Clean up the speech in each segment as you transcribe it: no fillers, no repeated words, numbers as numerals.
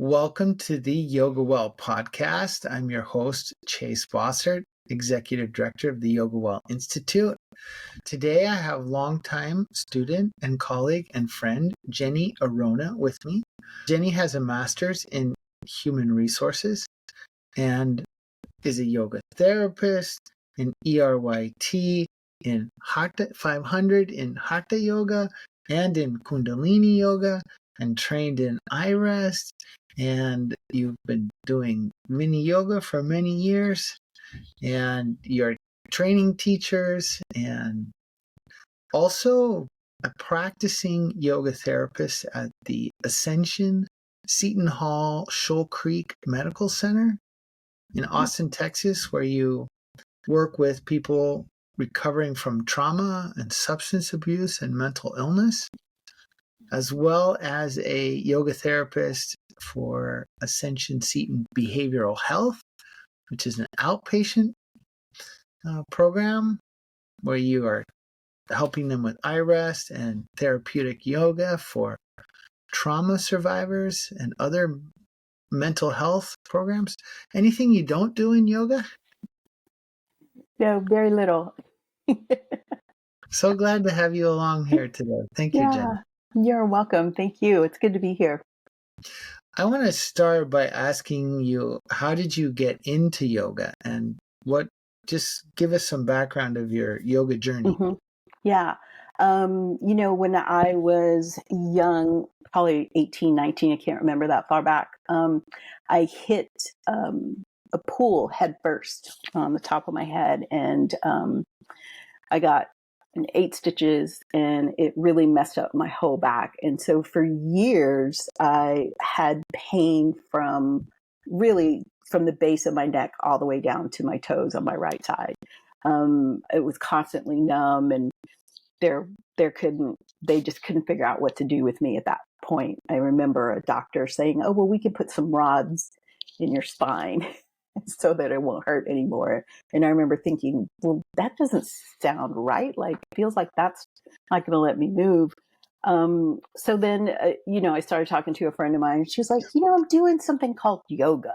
Welcome to the Yoga Well podcast. I'm your host, Chase Bossert, Executive Director of the Yoga Well Institute. Today I have longtime student and colleague and friend, Jenny Orona, with me. Jenny has a master's in human resources and is a yoga therapist, in ERYT, in Hatha 500, in Hatha Yoga, and in Kundalini Yoga, and trained in iRest. And you've been doing mini yoga for many years, and you're training teachers, and also a practicing yoga therapist at the Ascension Seton Hall Shoal Creek Medical Center in Austin, Texas, where you work with people recovering from trauma and substance abuse and mental illness, as well as a yoga therapist for Ascension Seton Behavioral Health, which is an outpatient program where you are helping them with iRest and therapeutic yoga for trauma survivors and other mental health programs. Anything you don't do in yoga? No, very little. So glad to have you along here today. Thank you, Jen. You're welcome. Thank you. It's good to be here. I want to start by asking you, how did you get into yoga, and just give us some background of your yoga journey. Mm-hmm. Yeah. When I was young, probably 18, 19, I can't remember that far back, I hit a pool head first on the top of my head, and I got 8 stitches, and it really messed up my whole back. And so for years, I had pain from the base of my neck all the way down to my toes on my right side. It was constantly numb, and they just couldn't figure out what to do with me at that point. I remember a doctor saying, "Oh, well, we could put some rods in your spine so that it won't hurt anymore." And I remember thinking, well, that doesn't sound right. Like, it feels like that's not going to let me move. So then, I started talking to a friend of mine. She was like, I'm doing something called yoga.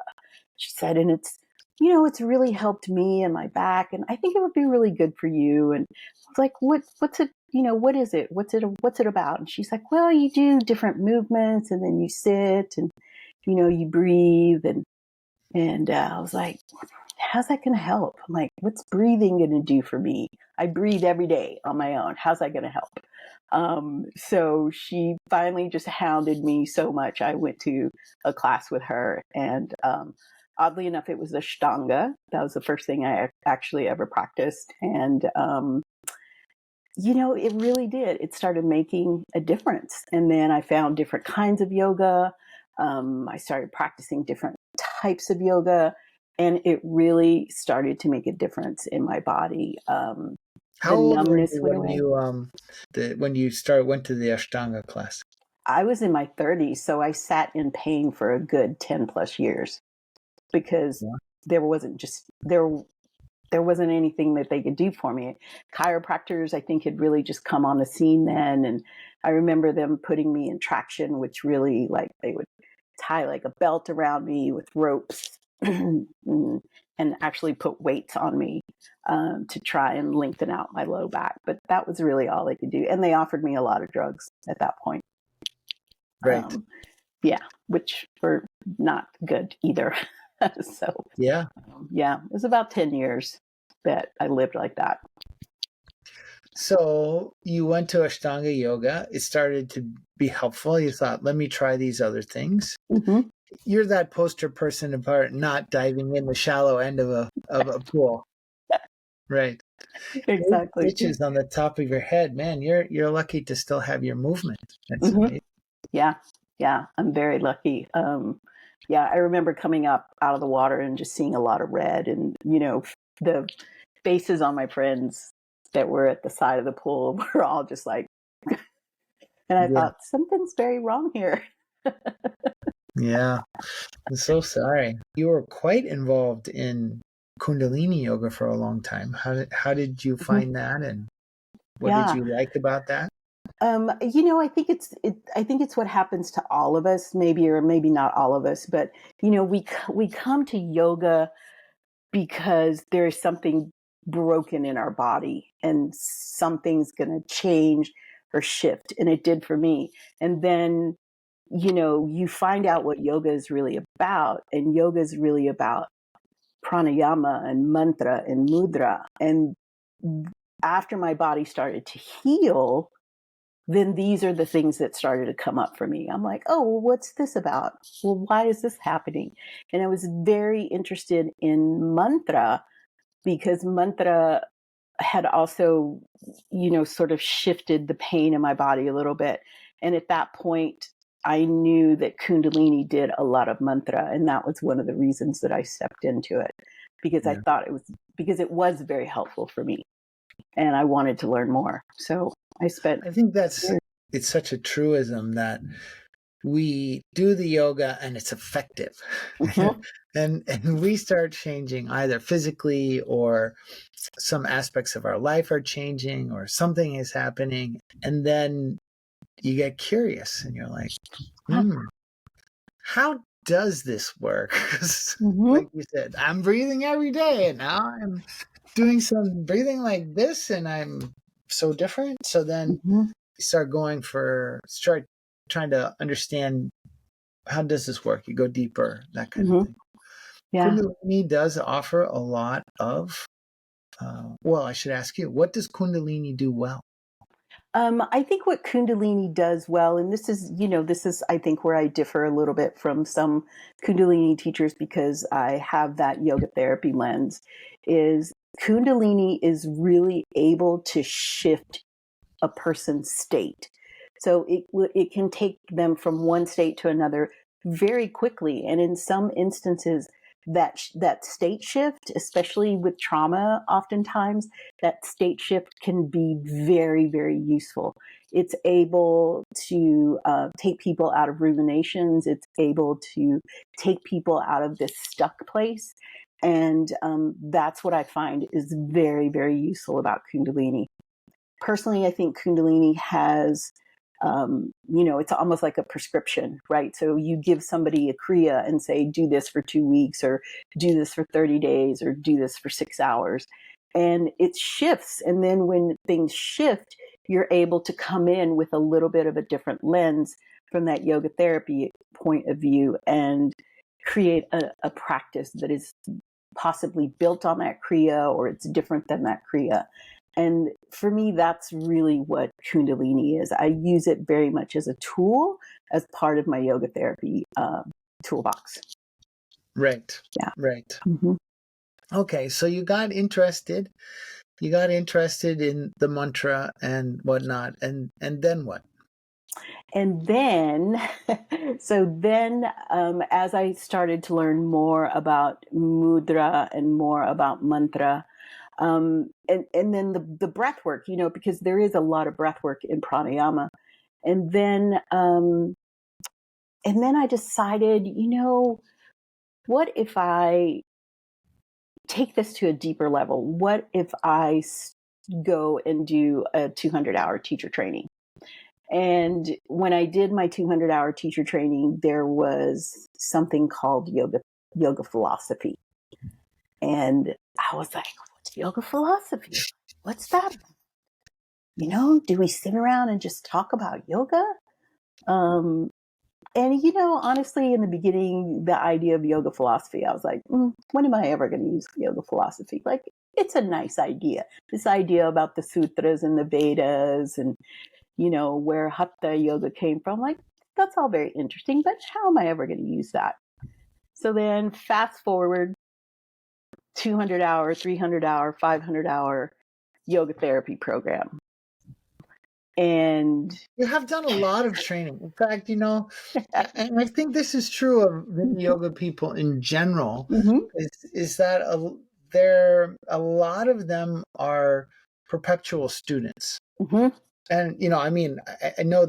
She said, and it's really helped me and my back, and I think it would be really good for you. And I was like, what's it? What is it? What's it about? And she's like, well, you do different movements, and then you sit, and you breathe, and I was like, how's that going to help? I'm like, what's breathing going to do for me? I breathe every day on my own. How's that going to help? So she finally just hounded me so much. I went to a class with her, and oddly enough, it was Ashtanga. That was the first thing I actually ever practiced. And, it really did. It started making a difference. And then I found different kinds of yoga. I started practicing different types of yoga, and it really started to make a difference in my body. How old were you when you went to the Ashtanga class? I was in my 30s, so I sat in pain for a good 10 plus years because there wasn't anything that they could do for me. Chiropractors, I think, had really just come on the scene then, and I remember them putting me in traction, which really, like, they would tie like a belt around me with ropes and actually put weights on me to try and lengthen out my low back. But that was really all they could do. And they offered me a lot of drugs at that point. Right. Which were not good either. So, it was about 10 years that I lived like that. So you went to Ashtanga yoga. It started to be helpful. You thought, let me try these other things. Mm-hmm. You're that poster person about not diving in the shallow end of a pool. Right. Exactly. 8 stitches on the top of your head. Man, you're lucky to still have your movement. That's amazing. Yeah. I'm very lucky. I remember coming up out of the water and just seeing a lot of red, and, the faces on my friends that were at the side of the pool were all just like, and I thought, something's very wrong here. Yeah. I'm so sorry. You were quite involved in Kundalini yoga for a long time. How did you find that, and what did you like about that? I think I think it's what happens to all of us, maybe or maybe not all of us, but we come to yoga because there's something broken in our body and something's going to change or shift, and it did for me. And then you find out what yoga is really about, and yoga is really about pranayama and mantra and mudra. And after my body started to heal, then these are the things that started to come up for me. I'm like, oh, well, what's this about? Well, why is this happening? And I was very interested in mantra because mantra had also, sort of shifted the pain in my body a little bit. And at that point, I knew that Kundalini did a lot of mantra. And that was one of the reasons that I stepped into it, because I Yeah. thought it was very helpful for me. And I wanted to learn more. So I spent. I think it's such a truism that we do the yoga and it's effective. Mhm. and we start changing either physically or some aspects of our life are changing or something is happening. And then you get curious and you're like, how does this work? 'Cause like Mhm. you said, I'm breathing every day and now I'm doing some breathing like this and I'm so different. So then Mhm. you start trying to understand, how does this work? You go deeper, that kind of Mhm. thing. Yeah. Kundalini does offer a lot of, well, I should ask you, what does Kundalini do well? I think what Kundalini does well, and this is, I think, where I differ a little bit from some Kundalini teachers because I have that yoga therapy lens, is Kundalini is really able to shift a person's state. So it can take them from one state to another very quickly, and in some instances, that state shift, especially with trauma, oftentimes that state shift can be very, very useful. It's able to take people out of ruminations. It's able to take people out of this stuck place. And that's what I find is very, very useful about Kundalini. Personally, I think Kundalini has, it's almost like a prescription, right? So you give somebody a Kriya and say, do this for 2 weeks, or do this for 30 days, or do this for 6 hours. And it shifts. And then when things shift, you're able to come in with a little bit of a different lens from that yoga therapy point of view and create a practice that is possibly built on that Kriya or it's different than that Kriya. And for me, that's really what Kundalini is. I use it very much as a tool, as part of my yoga therapy toolbox. Right, Yeah. right. Mm-hmm. Okay, so you got interested in the mantra and whatnot, and then what? And then, as I started to learn more about mudra and more about mantra, and then the breath work, because there is a lot of breath work in pranayama. And then, I decided, what if I take this to a deeper level? What if I go and do a 200-hour teacher training? And when I did my 200-hour teacher training, there was something called yoga philosophy. And I was like, what's yoga philosophy? What's that? Do we sit around and just talk about yoga? Um, and, honestly, in the beginning, the idea of yoga philosophy, I was like, when am I ever going to use yoga philosophy? Like, it's a nice idea. This idea about the sutras and the Vedas and, where Hatha yoga came from, like, that's all very interesting, but how am I ever going to use that? So then fast forward 200-hour, 300-hour, 500-hour yoga therapy program. And You have done a lot of training. In fact, and I think this is true of the yoga people in general, Mhm. is that a lot of them are perpetual students. Mhm. And, I mean, I know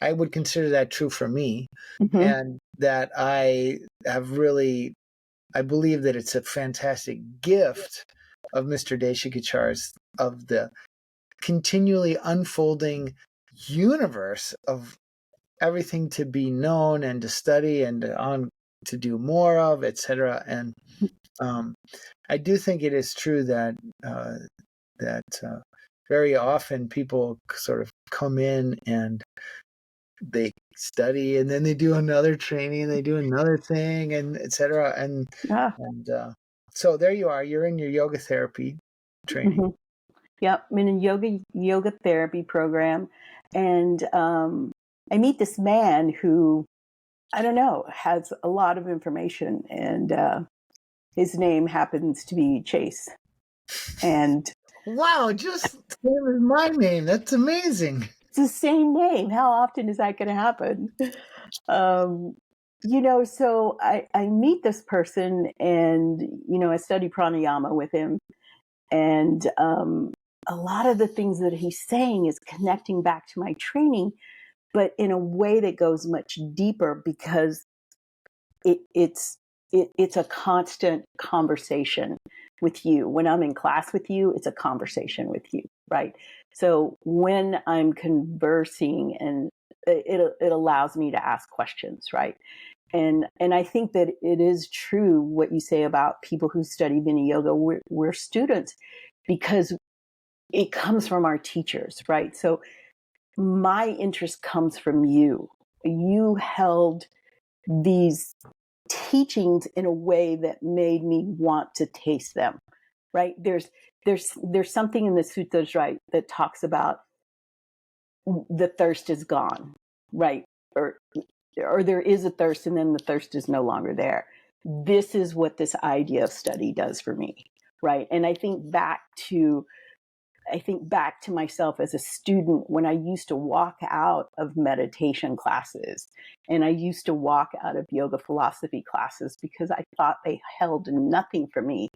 I would consider that true for me, Mhm. and that I believe that it's a fantastic gift of Mr. Deshikachar's, of the continually unfolding universe of everything to be known and to study and to do more of, etc. And um, I do think it is true that very often people sort of come in and they study and then they do another training, they do another thing, and etc. Yeah. And so there you are. You're in your yoga therapy training. Mm-hmm. Yep. I'm in a yoga therapy program, and I meet this man who, I don't know, has a lot of information, and his name happens to be Chase. And wow, just same as my name. That's amazing. it's the same name. How often is that going to happen? So I meet this person, and I study pranayama with him, and a lot of the things that he's saying is connecting back to my training, but in a way that goes much deeper, because it's a constant conversation with you. When I'm in class with you, it's a conversation with you, right? So when I'm conversing, and it allows me to ask questions, right? And I think that it is true what you say about people who study Vini Yoga. We're students because it comes from our teachers, right? So my interest comes from you. You held these teachings in a way that made me want to taste them, right? There's something in the sutras, right, that talks about the thirst is gone, right? Or there is a thirst and then the thirst is no longer there. This is what this idea of study does for me, right? And I think back to myself as a student when I used to walk out of meditation classes and I used to walk out of yoga philosophy classes because I thought they held nothing for me.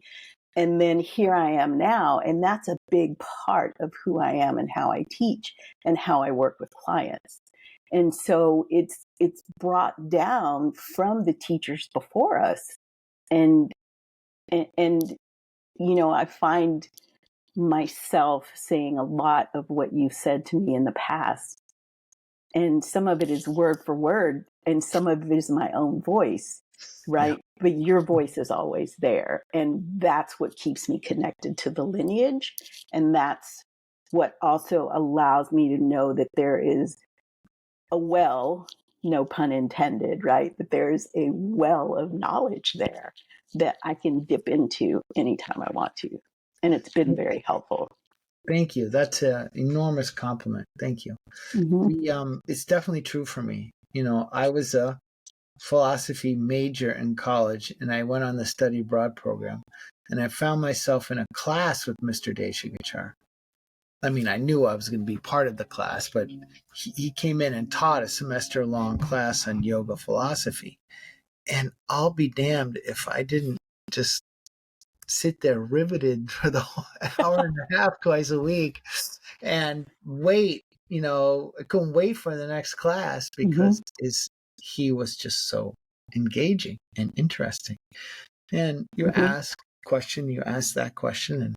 And then here I am now, and that's a big part of who I am and how I teach and how I work with clients. And so it's brought down from the teachers before us, and I find myself saying a lot of what you've said to me in the past. And some of it is word for word, and some of it is my own voice, Yeah. right? But your voice is always there. And that's what keeps me connected to the lineage. And that's what also allows me to know that there is a well, no pun intended, right? That there's a well of knowledge there that I can dip into anytime I want to. And it's been very helpful. Thank you. That's an enormous compliment. Thank you. Mm-hmm. It's definitely true for me. I was a philosophy major in college, and I went on the study abroad program, and I found myself in a class with Mr. Deshigachar. I mean, I knew I was going to be part of the class, but he came in and taught a semester-long class on yoga philosophy. And I'll be damned if I didn't just sit there riveted for the whole hour and a half twice a week and wait. I couldn't wait for the next class because he was just so engaging and interesting. And you ask that question, and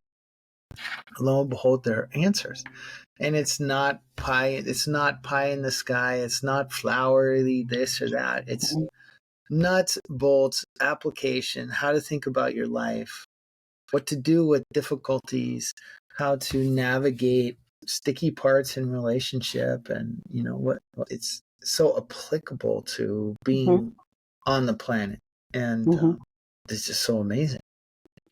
lo and behold, there are answers. And it's not pie in the sky, it's not flowery this or that. It's nuts, bolts, application, how to think about your life, what to do with difficulties, how to navigate sticky parts in relationship, and what it's so applicable to being on the planet. And it's just so amazing.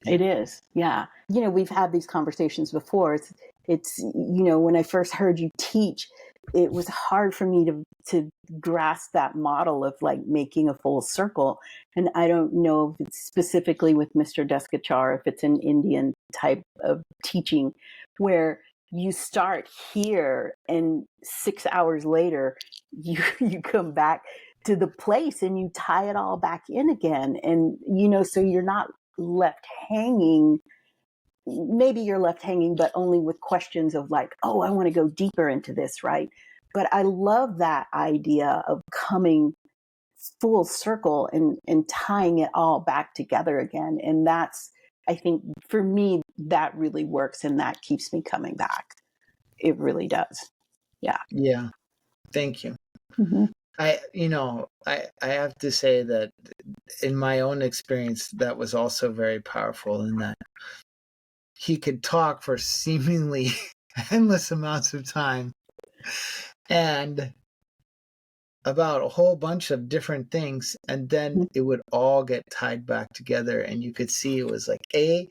It is. Yeah. We've had these conversations before. It's when I first heard you teach, it was hard for me to grasp that model of like making a full circle. And I don't know if it's specifically with Mr. Deskachar, if it's an Indian type of teaching where you start here and 6 hours later you come back to the place and you tie it all back in again. And so you're not left hanging. Maybe you're left hanging, but only with questions of like, oh, I want to go deeper into this, right? But I love that idea of coming full circle and tying it all back together again. And that's, I think for me, that really works, and that keeps me coming back. It really does. Yeah. Yeah. Thank you. Hmm. I have to say that in my own experience, that was also very powerful in that he could talk for seemingly endless amounts of time and about a whole bunch of different things, and then it would all get tied back together, and you could see it was like A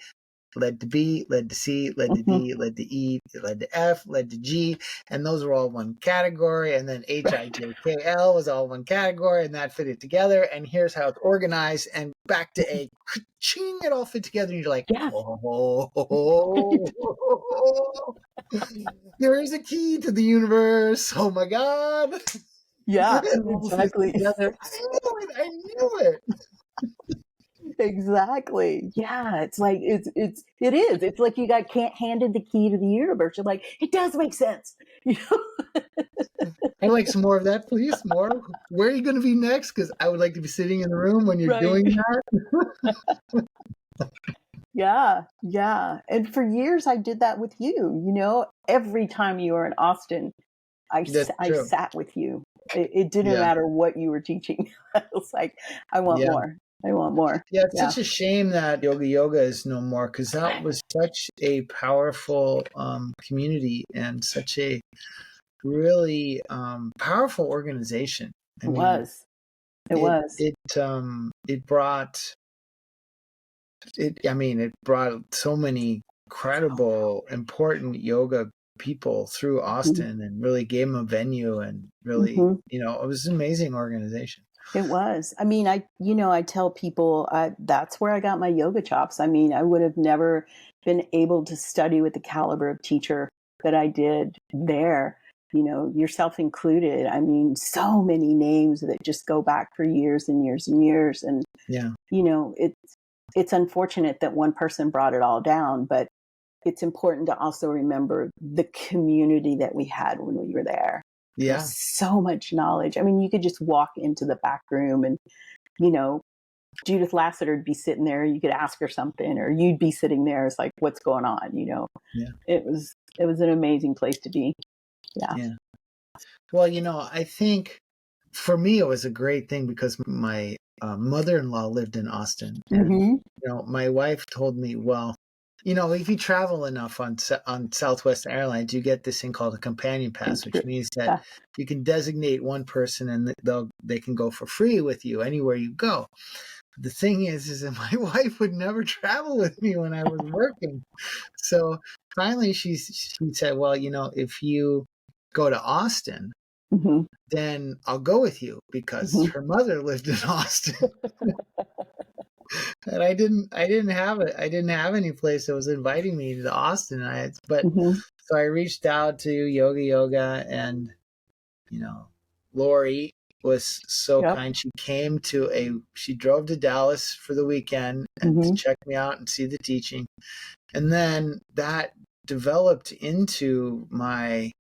led to B, led to C, led to Hmm. D, led to E, led to F, led to G, and those were all one category, and then HIJKL was all one category, and that fitted together, and here's how it's organized, and back to A, ching, it all fit together, and you're like, Yeah. oh, there is a key to the universe, oh my God. Yeah, It all fits exactly. together. I knew it. Exactly. Yeah, it's like it is. It's like you got can't handed the key to the universe. You're like, it does make sense. You know? I'd like some more of that, please. More. Where are you going to be next? Because I would like to be sitting in the room when you're Right. doing that. Yeah, yeah. And for years I did that with you, you know. Every time you were in Austin, That's I true. sat with you. It didn't Yeah. matter what you were teaching. I was like, I want Yeah. more. I want more. Yeah. It's Yeah. such a shame that yoga is no more because that was such a powerful community and such a really powerful organization. I It mean, was. It was. it brought it. I mean, it brought so many incredible, important yoga people through Austin and really gave them a venue and really, Mm-hmm. it was an amazing organization. It was. I mean, I tell people that's where I got my yoga chops. I mean, I would have never been able to study with the caliber of teacher that I did there, you know, yourself included. I mean, so many names that just go back for years and years and years. And, Yeah. you know, it's unfortunate that one person brought it all down, but it's important to also remember the community that we had when we were there. There was Yeah. so much knowledge. I mean, you could just walk into the back room and, you know, Judith Lassiter would be sitting there. You could ask her something, or you'd be sitting there. It's like, what's going on? You know, Yeah. it was an amazing place to be. Yeah. Yeah. Well, I think for me, it was a great thing because my mother-in-law lived in Austin. And, Mm-hmm. my wife told me, well, if you travel enough on Southwest Airlines, you get this thing called a companion pass, which means that Yeah. you can designate one person and they can go for free with you anywhere you go. The thing is that my wife would never travel with me when I was working. So finally she said, well, if you go to Austin, Mm-hmm. then I'll go with you because Mm-hmm. her mother lived in Austin. And I didn't have any place that was inviting me to Austin. Mm-hmm. So I reached out to Yoga and, Lori was so Yep. kind. She drove to Dallas for the weekend and to Mm-hmm. check me out and see the teaching. And then that developed into my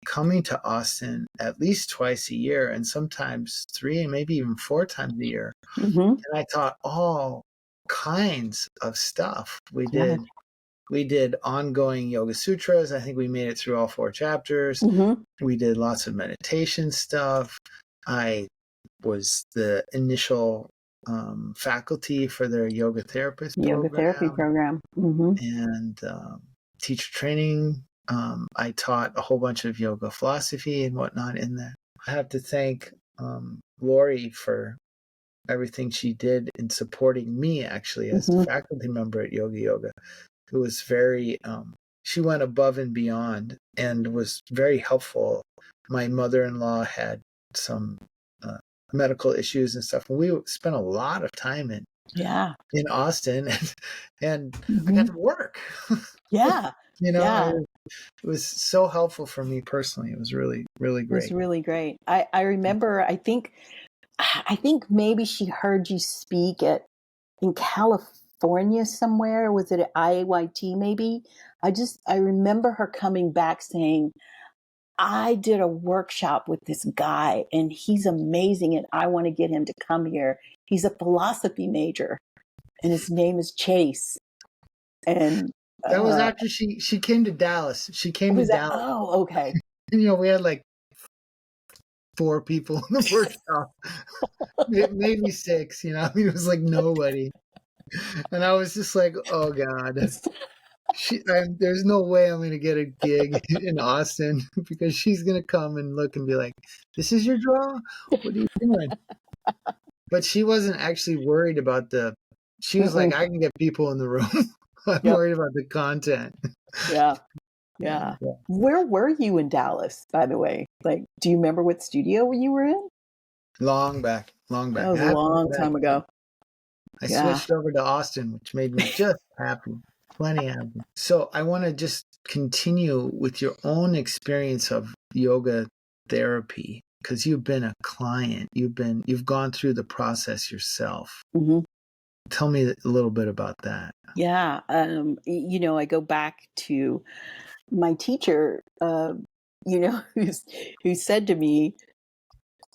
coming to Austin at least twice a year and sometimes 3 and maybe even 4 times a year. Mm-hmm. And I taught all kinds of stuff. We Yeah. did ongoing yoga sutras. I think we made it through all 4 chapters. Mm-hmm. We did lots of meditation stuff. I was the initial faculty for their yoga therapist Yoga therapy program program. Mm-hmm. and teacher training. I taught a whole bunch of yoga philosophy and whatnot in there. I have to thank Lori for everything she did in supporting me actually as a Mm-hmm. faculty member at Yoga. It was very, she went above and beyond and was very helpful. My mother-in-law had some medical issues and stuff, and we spent a lot of time Yeah. in Austin, and I got Mm-hmm. to work. Yeah. Yeah. It was so helpful for me personally. It was really, really It was great. really great. I remember, I think maybe she heard you speak in California somewhere. Was it at IAYT maybe? I remember her coming back saying, I did a workshop with this guy and he's amazing and I want to get him to come here. He's a philosophy major and his name is Chase. And That was after she came to Dallas. She came to was that, Dallas. oh, okay. we had like 4 people in the workshop, maybe 6, I mean, it was like nobody. And I was just like, oh God, there's no way I'm going to get a gig in Austin because she's going to come and look and be like, this is your draw? What are you doing? But she wasn't actually worried about she was like, Mm-mm. I can get people in the room. I'm Yep. worried about the content. Yeah. Yeah. Where were you in Dallas, by the way? Like, do you remember what studio you were in? Long back. That was a long time ago. I Yeah. switched over to Austin, which made me just happy. Plenty happy. So I want to just continue with your own experience of yoga therapy, because you've been a client. You've gone through the process yourself. Mm-hmm. Tell me a little bit about that. Yeah. I go back to my teacher, who said to me,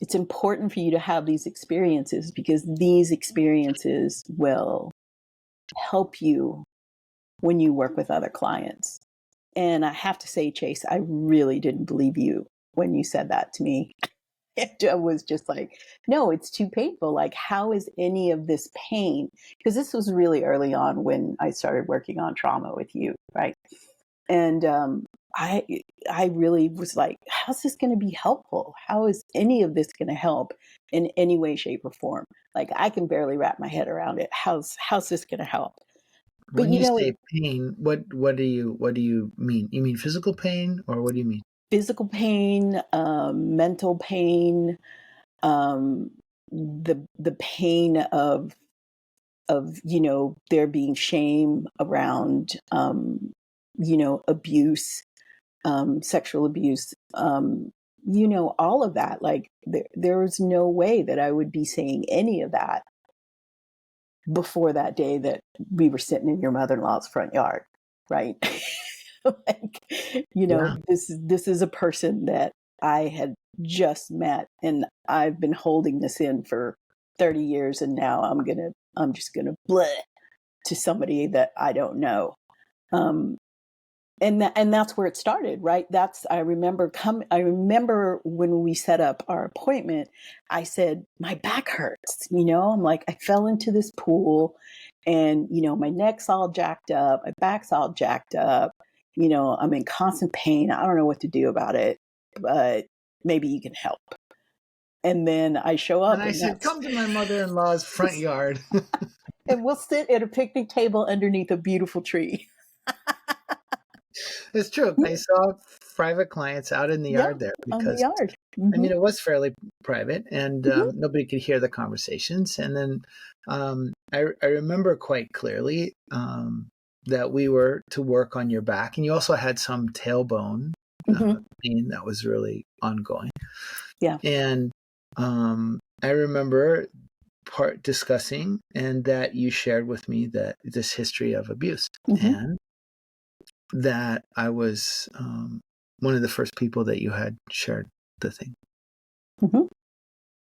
it's important for you to have these experiences because these experiences will help you when you work with other clients. And I have to say, Chase, I really didn't believe you when you said that to me. I was just like, no, it's too painful. Like, how is any of this pain? Because this was really early on when I started working on trauma with you, right? And I really was like, how's this going to be helpful? How is any of this going to help in any way, shape, or form? Like, I can barely wrap my head around it. How's this going to help? But When you say pain, what do you mean? You mean physical pain, or what do you mean? Physical pain, mental pain, the pain of there being shame around abuse, sexual abuse, all of that. Like there was no way that I would be saying any of that before that day that we were sitting in your mother-in-law's front yard, right? Like, Yeah. this is a person that I had just met, and I've been holding this in for 30 years, and now I'm just gonna bleh to somebody that I don't know. And that's where it started, right? I remember when we set up our appointment, I said, my back hurts, I'm like, I fell into this pool and, my neck's all jacked up, my back's all jacked up, I'm in constant pain. I don't know what to do about it, but maybe you can help. And then I show up And I said, come to my mother-in-law's front yard. and we'll sit at a picnic table underneath a beautiful tree. It's true. I saw private clients out in the Yeah, yard there on the because, yard. I mean, it was fairly private and Mm-hmm. nobody could hear the conversations. And then I remember quite clearly that we were to work on your back, and you also had some tailbone Mm-hmm. pain that was really ongoing. Yeah. And I remember discussing, and that you shared with me that this history of abuse, Mm-hmm. and that I was one of the first people that you had shared the thing. Mm-hmm.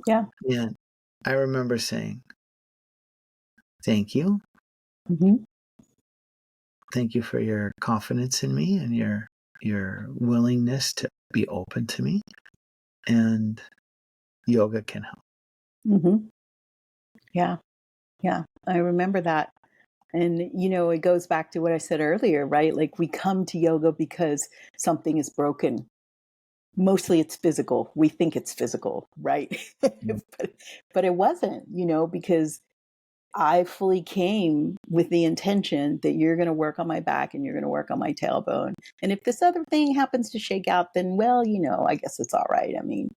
Yeah. And I remember saying, thank you. Mm-hmm. Thank you for your confidence in me and your willingness to be open to me. And yoga can help. Mm-hmm. Yeah. Yeah. I remember that. And, it goes back to what I said earlier, right? Like we come to yoga because something is broken. Mostly it's physical. We think it's physical, right? Yeah. but it wasn't, because I fully came with the intention that you're going to work on my back and you're going to work on my tailbone. And if this other thing happens to shake out, then, well, I guess it's all right. I mean,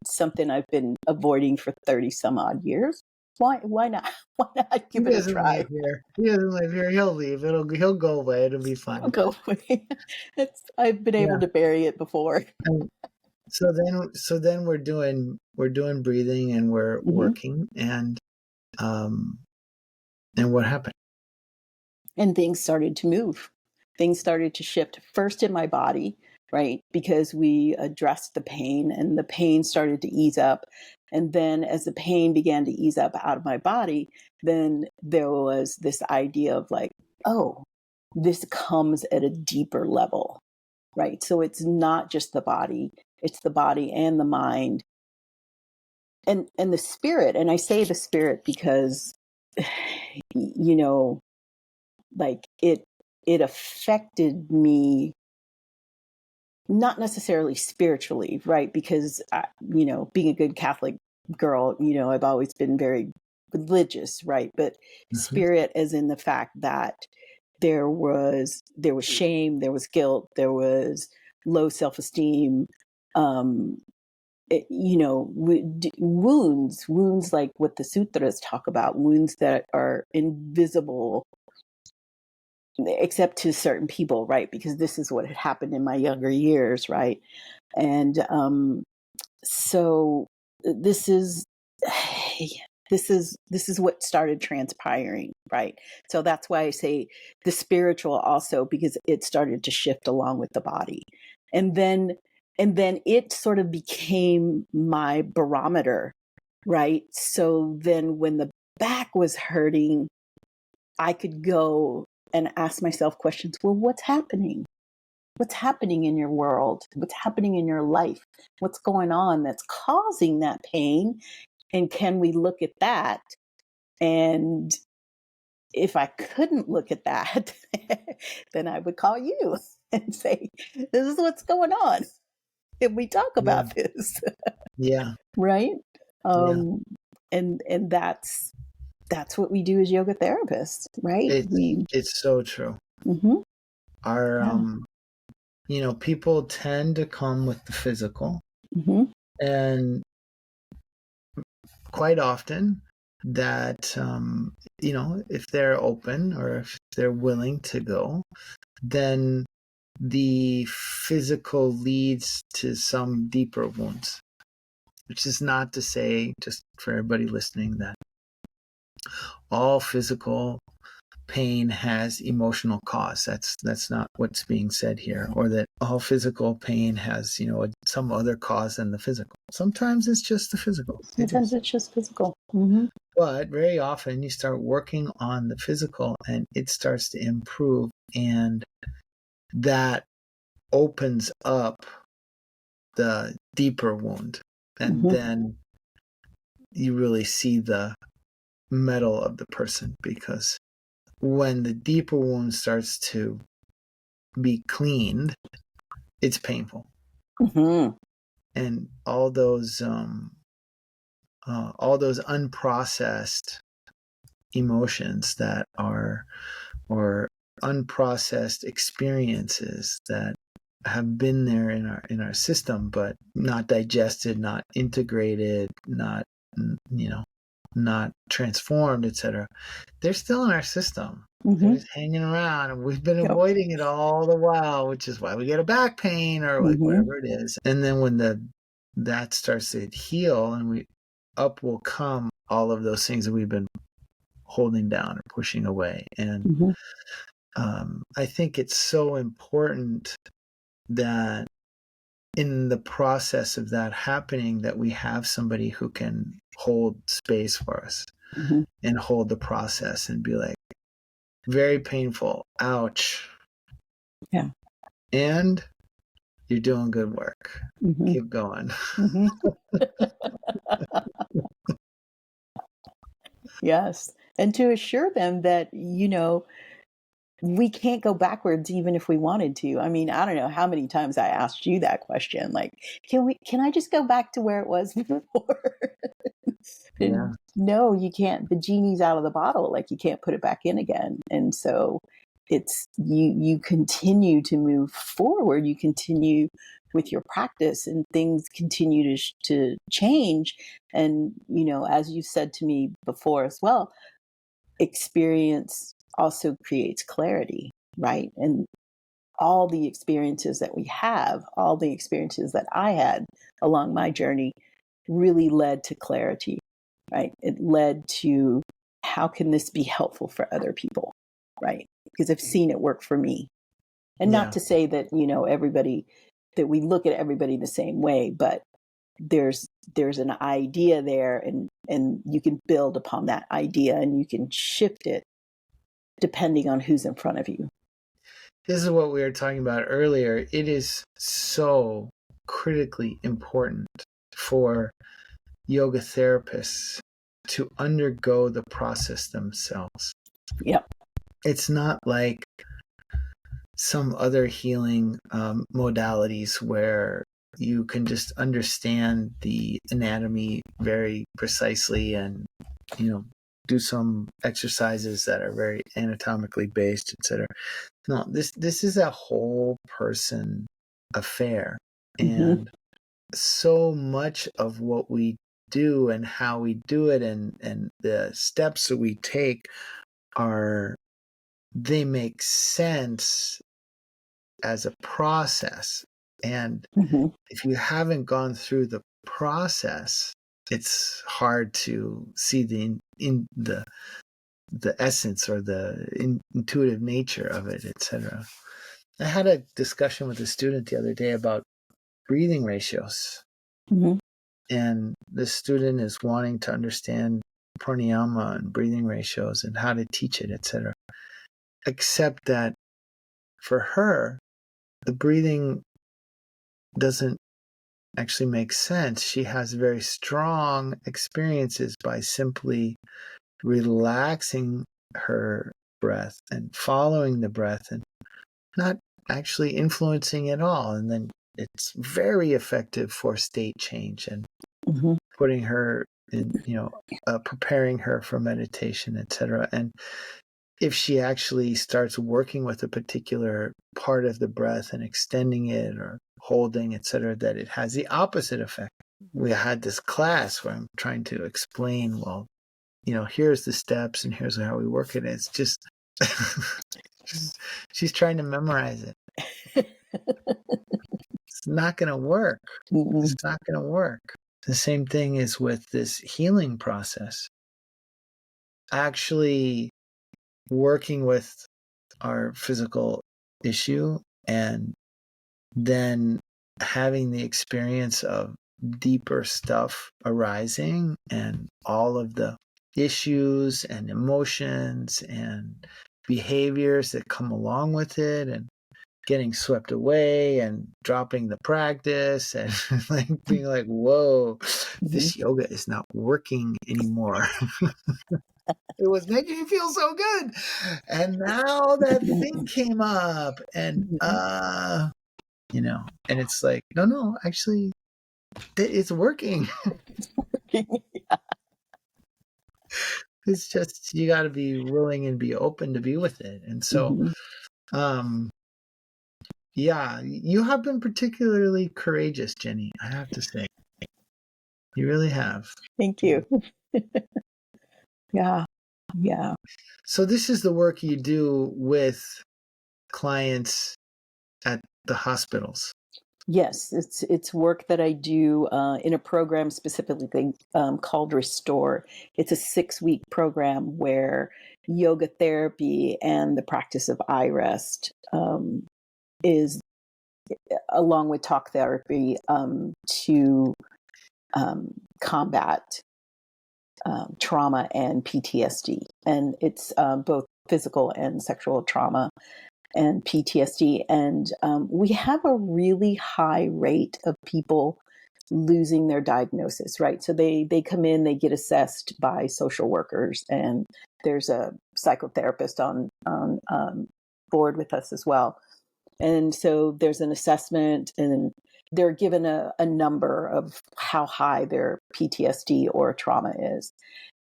it's something I've been avoiding for 30 some odd years. Why not? Why not He give it a doesn't try? live here. He doesn't live here. He'll leave. He'll go away. It'll be I'll fine. go away. I've been Yeah. able to bury it before. And so then we're doing breathing, and we're Mm-hmm. working, and what happened? And things started to move. Things started to shift first in my body, right? Because we addressed the pain and the pain started to ease up. And then as the pain began to ease up out of my body, then there was this idea of like, oh, this comes at a deeper level. right? So it's not just the body, it's the body and the mind and the spirit. And I say the spirit because, you know, like it affected me, not necessarily spiritually, right? Because being a good Catholic girl, I've always been very religious, right? But Mm-hmm. spirit, as in the fact that there was shame, there was guilt, there was low self-esteem, wounds like what the sutras talk about, wounds that are invisible except to certain people, right? Because this is what had happened in my younger years, right? And so this is this is what started transpiring, right? So that's why I say the spiritual also, because it started to shift along with the body. And then it sort of became my barometer, right? So then when the back was hurting, I could go and ask myself questions. Well, what's happening? What's happening in your world? What's happening in your life? What's going on that's causing that pain? And can we look at that? And if I couldn't look at that, then I would call you and say, this is what's going on. Can we talk Yeah. about this? Yeah. Right? Yeah. And that's what we do as yoga therapists, right? It's so true. Mm-hmm. Our people tend to come with the physical, Mm-hmm. and quite often that if they're open or if they're willing to go, then the physical leads to some deeper wounds, which is not to say, just for everybody listening, that all physical pain has emotional cause. That's not what's being said here, or that all physical pain has some other cause than the physical. Sometimes it's just the physical. Sometimes it's just physical. Mm-hmm. But very often you start working on the physical and it starts to improve, and that opens up the deeper wound, and Mm-hmm. then you really see the metal of the person, because when the deeper wound starts to be cleaned, it's painful. Mm-hmm. And all those unprocessed emotions that are, or unprocessed experiences that have been there in our system, but not digested, not integrated, not not transformed, etc. They're still in our system. They're Mm-hmm. just hanging around, and we've been Yep. avoiding it all the while, which is why we get a back pain or like Mm-hmm. whatever it is. And then when that starts to heal, and up will come all of those things that we've been holding down or pushing away. And Mm-hmm. I think it's so important that in the process of that happening, that we have somebody who can hold space for us Mm-hmm. and hold the process and be like, very painful, ouch. Yeah. And you're doing good work. Mm-hmm. Keep going. Mm-hmm. Yes. And to assure them that, we can't go backwards even if we wanted to. I mean, I don't know how many times I asked you that question. Like, can I just go back to where it was before? Yeah. And no, you can't. The genie's out of the bottle. Like, you can't put it back in again. And so it's, you continue to move forward. You continue with your practice, and things continue to change. And, as you said to me before as well, experience also creates clarity, right? And all the experiences that we have, all the experiences that I had along my journey really led to clarity, right? It led to, how can this be helpful for other people, right? Because I've seen it work for me. And not Yeah. to say that, everybody, that we look at everybody the same way, but there's an idea there, and you can build upon that idea, and you can shift it depending on who's in front of you. this is what we were talking about earlier. It is so critically important for yoga therapists to undergo the process themselves. Yep. It's not like some other healing modalities where you can just understand the anatomy very precisely and, do some exercises that are very anatomically based, etc. No, this is a whole person affair. Mm-hmm. And so much of what we do and how we do it and the steps that we take they make sense as a process. And Mm-hmm. if you haven't gone through the process, it's hard to see the essence or the intuitive nature of it, etc. I had a discussion with a student the other day about breathing ratios, Mm-hmm. and the student is wanting to understand pranayama and breathing ratios and how to teach it, etc. Except that for her, the breathing doesn't actually make sense. She has very strong experiences by simply relaxing her breath and following the breath and not actually influencing at all. And then it's very effective for state change and Mm-hmm. putting her in, preparing her for meditation, etc. And if she actually starts working with a particular part of the breath and extending it or holding, etc., that it has the opposite effect. We had this class where I'm trying to explain, well, here's the steps and here's how we work it. It's just, she's trying to memorize it. It's not going to work. Mm-hmm. It's not going to work. The same thing is with this healing process. Actually working with our physical issue and then having the experience of deeper stuff arising and all of the issues and emotions and behaviors that come along with it and getting swept away and dropping the practice and like being like, whoa, this yoga is not working anymore. It was making me feel so good. And now that thing came up and and it's like, no, actually it's working. It's just you got to be willing and be open to be with it. And so yeah, you have been particularly courageous, Jenny, I have to say. You really have. Thank you. Yeah. So this is the work you do with clients at the hospitals. Yes, it's work that I do in a program specifically called Restore. It's a 6-week program where yoga therapy and the practice of eye rest is, along with talk therapy, to combat trauma and PTSD. And it's both physical and sexual trauma and PTSD. And we have a really high rate of people losing their diagnosis, right? So they come in, they get assessed by social workers, and there's a psychotherapist on board with us as well. And so there's an assessment, and they're given a number of how high their PTSD or trauma is.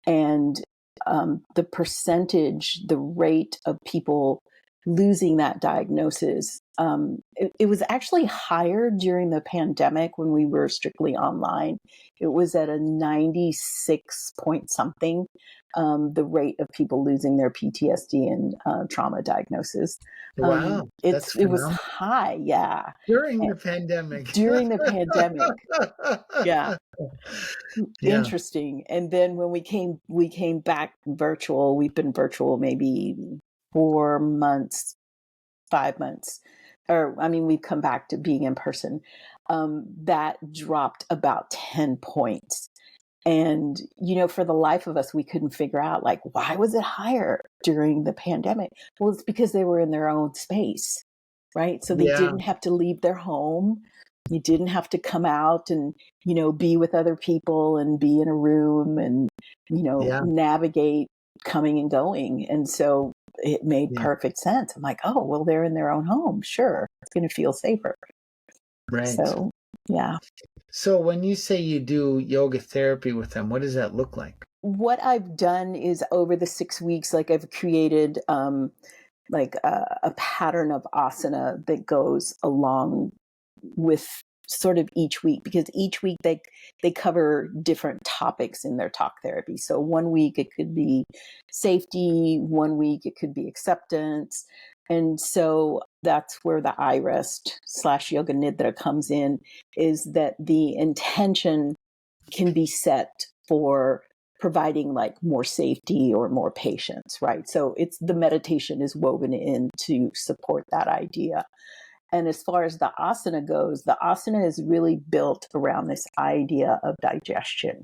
And the percentage, the rate of people losing that diagnosis, it was actually higher during the pandemic when we were strictly online. It was at a 96 point something, the rate of people losing their PTSD and trauma diagnosis. Wow, that's It was phenomenal. high, yeah. During the pandemic. During the pandemic, yeah. Yeah. Interesting. And then when we came back virtual. We've been virtual maybe 4 months, 5 months, or I mean, we've come back to being in person. That dropped about 10 points. And, for the life of us, we couldn't figure out, like, why was it higher during the pandemic? Well, it's because they were in their own space. right? So they Yeah. didn't have to leave their home. You didn't have to come out and, be with other people and be in a room and, Yeah. navigate coming and going. And so it made Yeah. perfect sense. I'm like, oh, well, they're in their own home. Sure. It's going to feel safer. Right. So, yeah. So when you say you do yoga therapy with them, what does that look like? What I've done is over the 6 weeks, like I've created like a pattern of asana that goes along with sort of each week, because each week they cover different topics in their talk therapy. So one week it could be safety, one week it could be acceptance. And so that's where the iRest/yoga nidra comes in, is that the intention can be set for providing like more safety or more patience, right? So it's the meditation is woven in to support that idea. And as far as the asana goes, the asana is really built around this idea of digestion.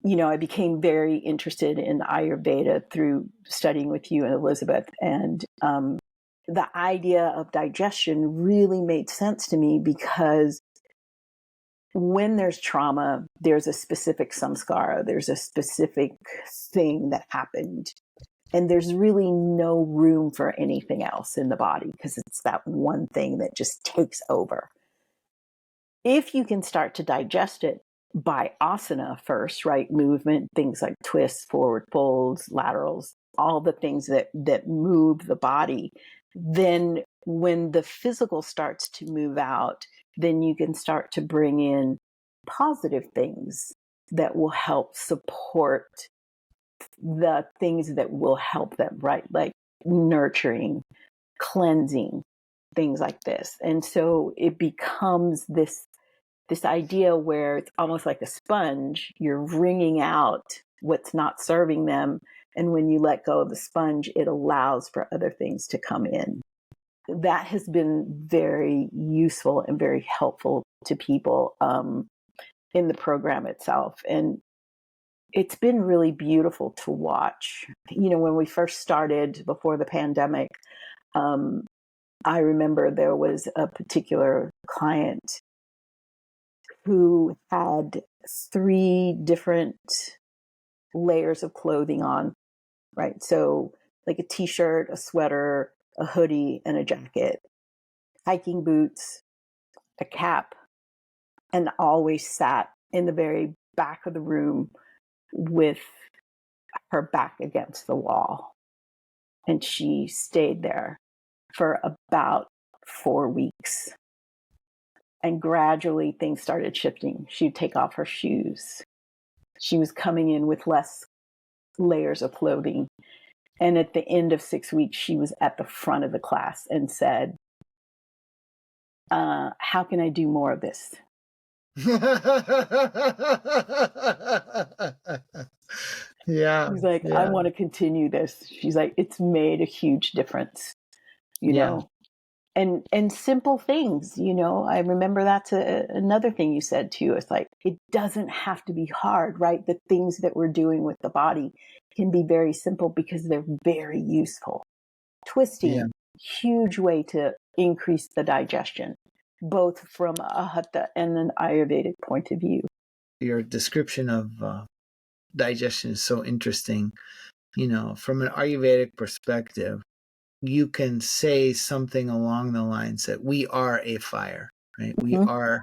I became very interested in Ayurveda through studying with you and Elizabeth. And the idea of digestion really made sense to me, because when there's trauma, there's a specific samskara, there's a specific thing that happened. And there's really no room for anything else in the body, because it's that one thing that just takes over. If you can start to digest it by asana first, right? Movement, things like twists, forward folds, laterals, all the things that move the body, then when the physical starts to move out, then you can start to bring in positive things that will help support the things that will help them, right? Like nurturing, cleansing, things like this. And so it becomes this idea where it's almost like a sponge. You're wringing out what's not serving them. And when you let go of the sponge, it allows for other things to come in. That has been very useful and very helpful to people in the program itself. And it's been really beautiful to watch. When we first started before the pandemic, I remember there was a particular client who had 3 different layers of clothing on, right? So, like a t shirt, a sweater, a hoodie, and a jacket, hiking boots, a cap, and always sat in the very back of the room with her back against the wall. And she stayed there for about 4 weeks. And gradually things started shifting. She'd take off her shoes. She was coming in with less layers of clothing. And at the end of 6 weeks, she was at the front of the class and said, how can I do more of this? Yeah. She's like, I Yeah. want to continue this. She's like, it's made a huge difference, Yeah. and simple things. I remember that's another thing you said too. It's like, it doesn't have to be hard, right? The things that we're doing with the body can be very simple because they're very useful. Yeah. Twisting, huge way to increase the digestion, both from a hatha and an Ayurvedic point of view. Your description of digestion is so interesting. From an Ayurvedic perspective, you can say something along the lines that we are a fire, right? We Mm-hmm. are,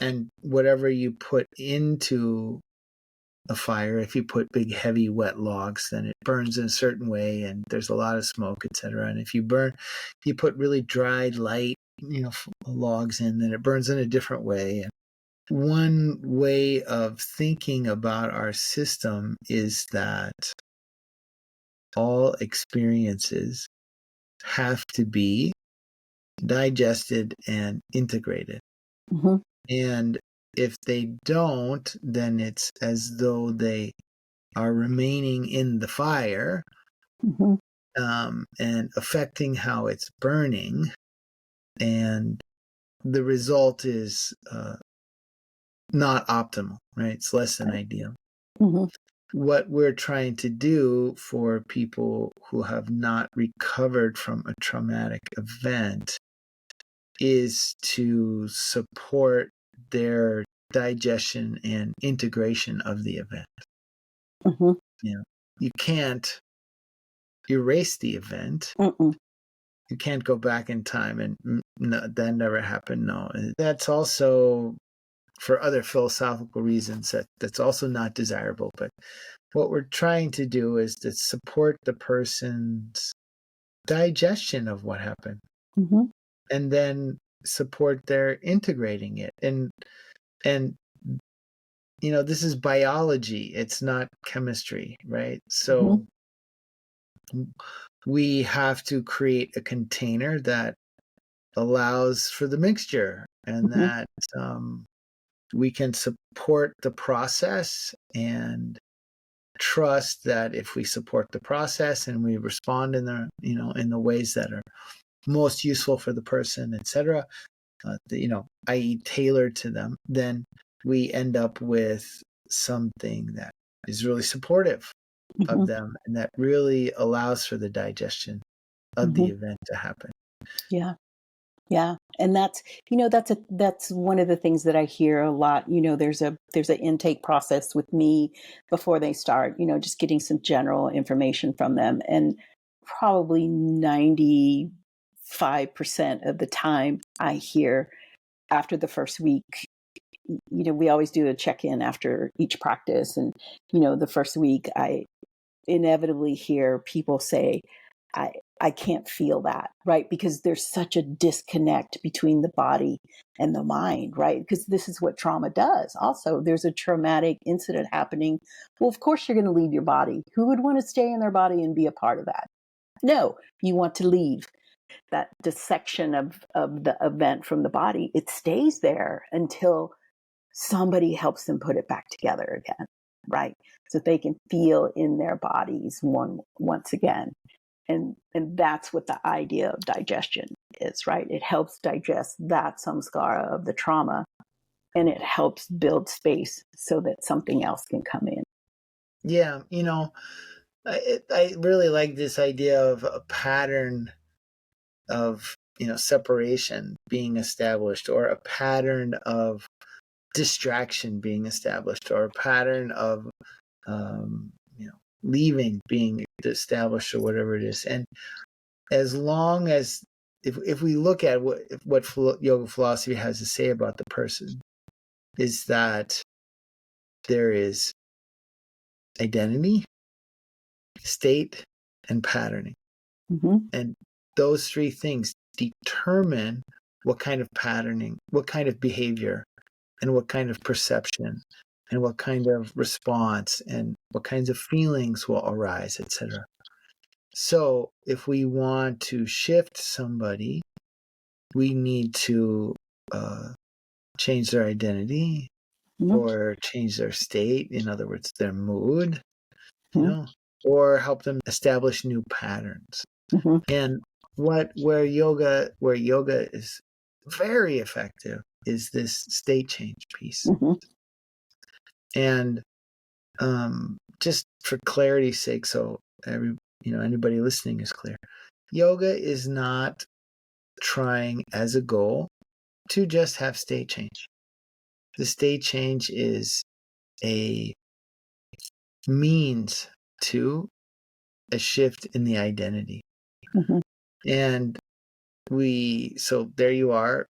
and whatever you put into a fire, if you put big, heavy, wet logs, then it burns in a certain way, and there's a lot of smoke, etc. And if you put really dried, light, logs in, then it burns in a different way. And one way of thinking about our system is that all experiences have to be digested and integrated. Mm-hmm. And if they don't, then it's as though they are remaining in the fire, Mm-hmm. and affecting how it's burning. And the result is not optimal, right? It's less than ideal. Mm-hmm. what we're trying to do for people who have not recovered from a traumatic event is to support their digestion and integration of the event. Mm-hmm. You know, you can't erase the event. Mm-mm. You can't go back in time and no, that never happened. No, that's also for other philosophical reasons that's also not desirable. But what we're trying to do is to support the person's digestion of what happened, Mm-hmm. and then support their integrating it. And this is biology, it's not chemistry, right? Mm-hmm. So we have to create a container that allows for the mixture, and Mm-hmm. that we can support the process and trust that if we support the process and we respond in the ways that are most useful for the person, etc., i.e. tailored to them, then we end up with something that is really supportive Mm-hmm. of them and that really allows for the digestion of the Mm-hmm. event to happen. Yeah. Yeah. And that's one of the things that I hear a lot. There's an intake process with me before they start, just getting some general information from them. And probably 95% of the time I hear after the first week, we always do a check-in after each practice. And, the first week I inevitably hear people say, I can't feel that, right? Because there's such a disconnect between the body and the mind, right? Because this is what trauma does. Also, there's a traumatic incident happening. Well, of course, you're going to leave your body. Who would want to stay in their body and be a part of that? No, you want to leave. That dissection of the event from the body, it stays there until somebody helps them put it back together again, right? So they can feel in their bodies once again. And that's what the idea of digestion is, right? It helps digest that samskara of the trauma, and it helps build space so that something else can come in. Yeah, I really like this idea of a pattern of separation being established, or a pattern of distraction being established, or a pattern of leaving being established, or whatever it is. And as long as if we look at what yoga philosophy has to say about the person, is that there is identity, state, and patterning. Mm-hmm. And those three things determine what kind of patterning, what kind of behavior, and what kind of perception, and what kind of response, and what kinds of feelings will arise, etc. So if we want to shift somebody, we need to change their identity, Mm-hmm. or change their state, in other words, their mood, Mm-hmm. or help them establish new patterns. Mm-hmm. And where yoga is very effective is this state change piece. Mm-hmm. And just for clarity's sake, so anybody listening is clear, yoga is not trying as a goal to just have state change. The state change is a means to a shift in the identity. Mm-hmm. And so there you are,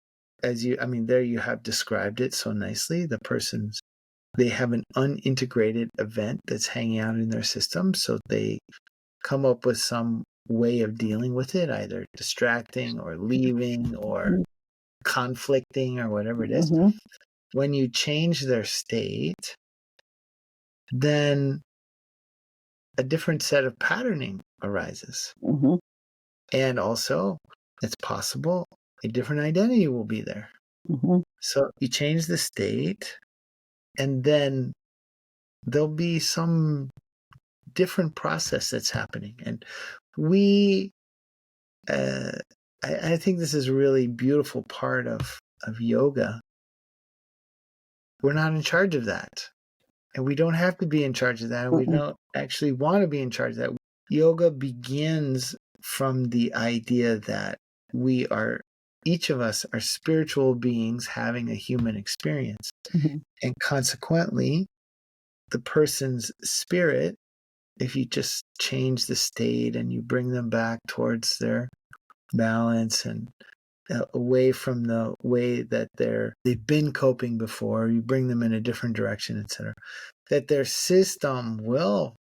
there you have described it so nicely. They have an unintegrated event that's hanging out in their system, so they come up with some way of dealing with it, either distracting or leaving or conflicting or whatever it is. Mm-hmm. When you change their state, then a different set of patterning arises. Mm-hmm. And also, it's possible a different identity will be there. Mm-hmm. So you change the state, and then there'll be some different process that's happening. And I think this is a really beautiful part of yoga. We're not in charge of that. And we don't have to be in charge of that. And we Mm-mm. don't actually want to be in charge of that. Yoga begins from the idea that each of us are spiritual beings having a human experience. Mm-hmm. And consequently, the person's spirit, if you just change the state and you bring them back towards their balance and away from the way that they've been coping before, you bring them in a different direction, etc., that their system will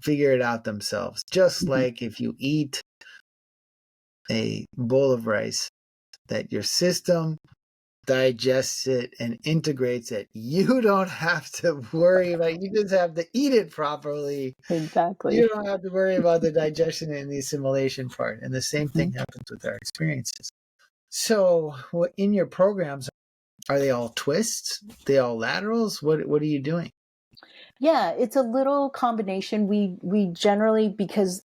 figure it out themselves. Just Mm-hmm. like if you eat a bowl of rice, that your system digests it and integrates it. You don't have to worry about, you just have to eat it properly. You Exactly. don't have to worry about the digestion and the assimilation part. And the same Mm-hmm. thing happens with our experiences. So in your programs, are they all twists? They all laterals? What are you doing? Yeah, it's a little combination. We generally, because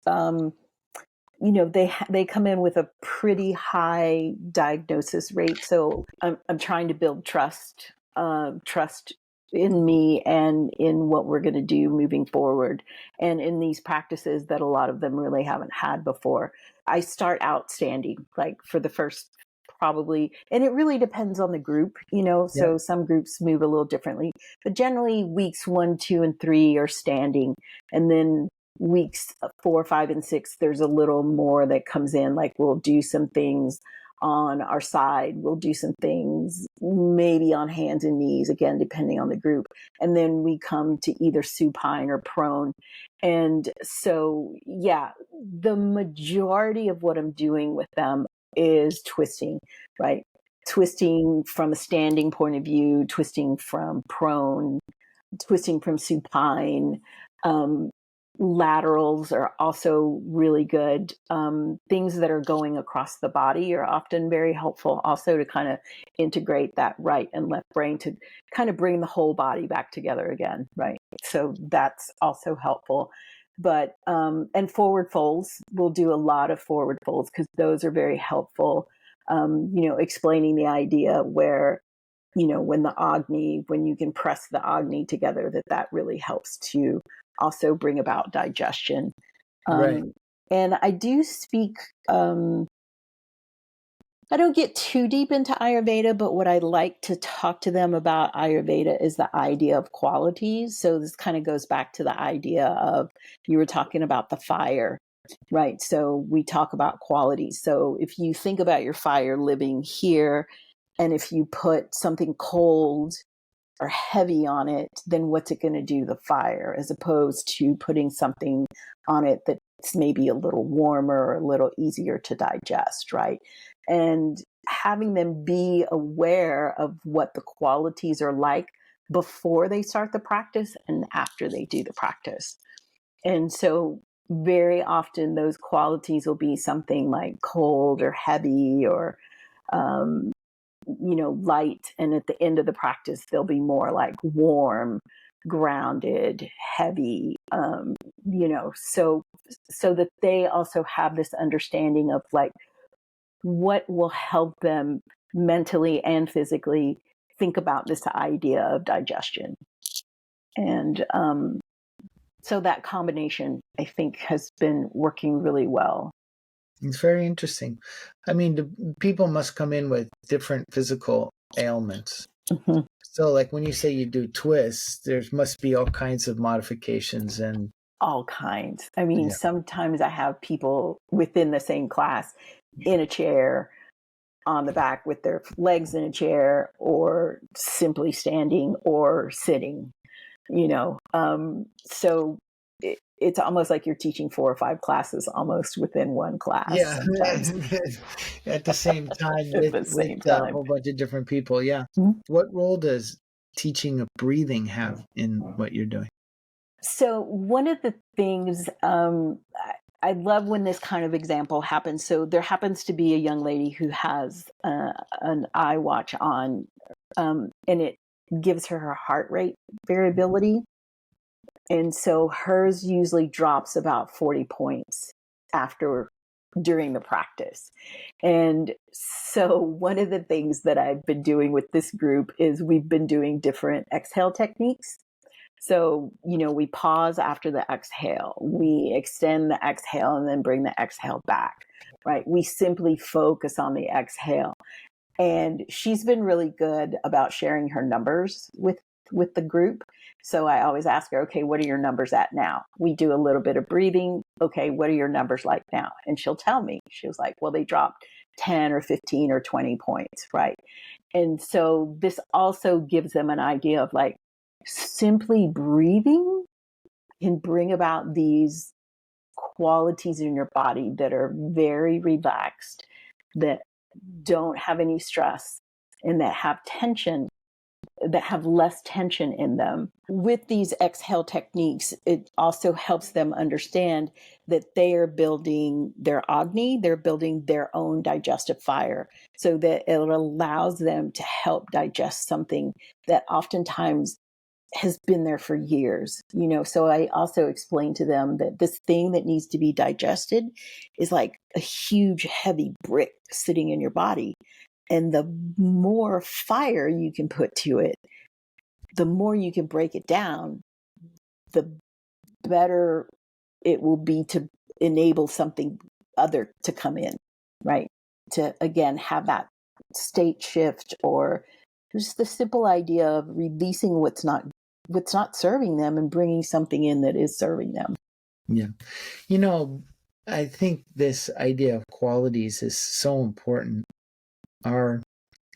they come in with a pretty high diagnosis rate, so I'm trying to build trust in me and in what we're going to do moving forward, and in these practices that a lot of them really haven't had before. I start out standing, like for the first, probably, and it really depends on the group, Yeah, so some groups move a little differently, but generally weeks 1, 2, and 3 are standing, and then weeks 4, 5, and 6, there's a little more that comes in. Like we'll do some things on our side, we'll do some things maybe on hands and knees, again, depending on the group. And then we come to either supine or prone. And so, yeah, the majority of what I'm doing with them is twisting, right? Twisting from a standing point of view, twisting from prone, twisting from supine. Um, Laterals are also really good. Things that are going across the body are often very helpful also to kind of integrate that right and left brain to kind of bring the whole body back together again, right? So that's also helpful. But, and forward folds, we'll do a lot of forward folds because those are very helpful. Explaining the idea where, when you can press the agni together, that really helps to also bring about digestion. right. And I do speak, I don't get too deep into Ayurveda, but what I like to talk to them about Ayurveda is the idea of qualities. So this kind of goes back to the idea of, you were talking about the fire, right? So we talk about qualities. So if you think about your fire living here, and if you put something cold or heavy on it, then what's it going to do to the fire, as opposed to putting something on it that's maybe a little warmer or a little easier to digest, right? And having them be aware of what the qualities are like before they start the practice and after they do the practice. And so very often those qualities will be something like cold or heavy or um, light. And at the end of the practice, they'll be more like warm, grounded, heavy, so that they also have this understanding of like what will help them mentally and physically think about this idea of digestion. And so that combination, I think, has been working really well. It's very interesting. I mean, people must come in with different physical ailments. Mm-hmm. So, like when you say you do twists, there must be all kinds of modifications and All kinds. I mean, yeah. sometimes I have people within the same class in a chair on the back with their legs in a chair, or simply standing or sitting, So it's almost like you're teaching 4 or 5 classes almost within one class Yeah, sometimes at the same time at with the same a time. whole bunch of different people. Yeah. Mhm. What role does teaching of breathing have in what you're doing? So one of the things, I love when this kind of example happens. So there happens to be a young lady who has an eye watch on, and it gives her heart rate variability. And so hers usually drops about 40 points during the practice. And so one of the things that I've been doing with this group is we've been doing different exhale techniques. So, we pause after the exhale, we extend the exhale and then bring the exhale back, right? We simply focus on the exhale. And she's been really good about sharing her numbers with the group. So I always ask her, okay, what are your numbers at now? We do a little bit of breathing. Okay, what are your numbers like now? And she'll tell me. She was like, well, they dropped 10 or 15 or 20 points, right? And so this also gives them an idea of like simply breathing can bring about these qualities in your body that are very relaxed, that don't have any stress, and that have less tension in them. With these exhale techniques, it also helps them understand that they are building their Agni, they're building their own digestive fire, so that it allows them to help digest something that oftentimes has been there for years. So I also explain to them that this thing that needs to be digested is like a huge heavy brick sitting in your body, and the more fire you can put to it, the more you can break it down, the better it will be to enable something other to come in, right? To again have that state shift, or just the simple idea of releasing what's not serving them and bringing something in that is serving them. Yeah. You know, I think this idea of qualities is so important. Our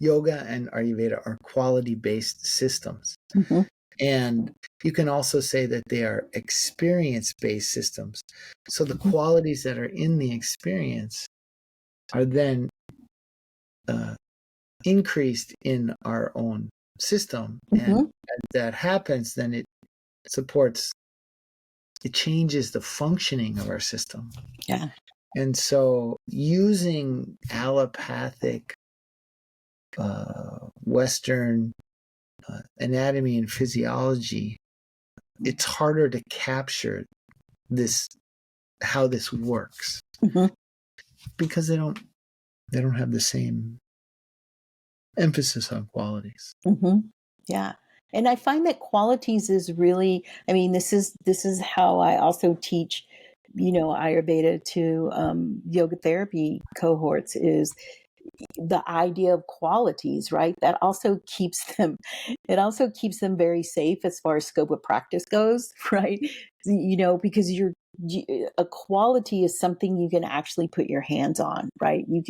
yoga and Ayurveda are quality-based systems. Mm-hmm. And you can also say that they are experience-based systems. So the Mm-hmm. qualities that are in the experience are then increased in our own system. And Mm-hmm. as that happens, then it changes the functioning of our system. Yeah. And so using allopathic Western anatomy and physiology, it's harder to capture how this works, Mm-hmm. because they don't have the same emphasis on qualities. Mm-hmm. Yeah. And I find that qualities is really, this is how I also teach, Ayurveda to yoga therapy cohorts, is the idea of qualities, right? It also keeps them very safe as far as scope of practice goes, right? Because a quality is something you can actually put your hands on, right? You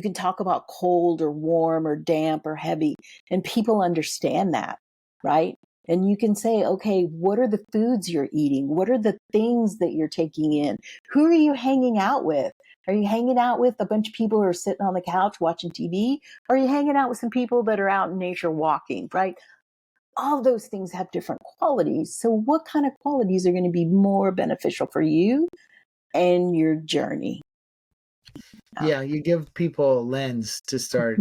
can talk about cold or warm or damp or heavy, and people understand that, right? And you can say, okay, what are the foods you're eating? What are the things that you're taking in? Who are you hanging out with? Are you hanging out with a bunch of people who are sitting on the couch watching TV? Or are you hanging out with some people that are out in nature walking, right? All those things have different qualities. So what kind of qualities are going to be more beneficial for you and your journey? Yeah, you give people a lens to start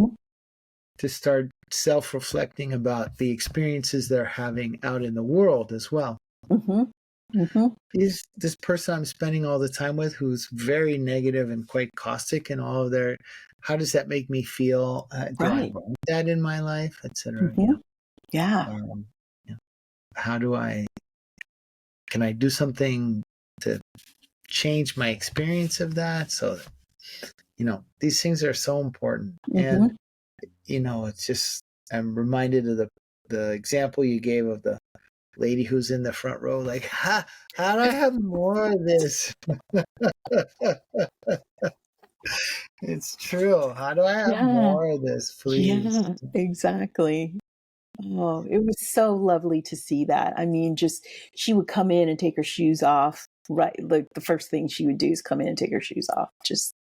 Mm-hmm. self-reflecting about the experiences they're having out in the world as well. Mm-hmm. Mm-hmm. Is this person I'm spending all the time with, who's very negative and quite caustic in all of their, how does that make me feel? Do I Right. want that in my life, etc.? Mm-hmm. Yeah. Yeah. How can I do something to change my experience of that? So, these things are so important. Mm-hmm. And, it's just, I'm reminded of the example you gave of the lady who's in the front row, like, how do I have more of this? It's true. How do I have Yeah. more of this, please? Yeah, exactly. Oh, it was so lovely to see that. Just she would come in and take her shoes off. Right, like the first thing she would do is come in and take her shoes off. Just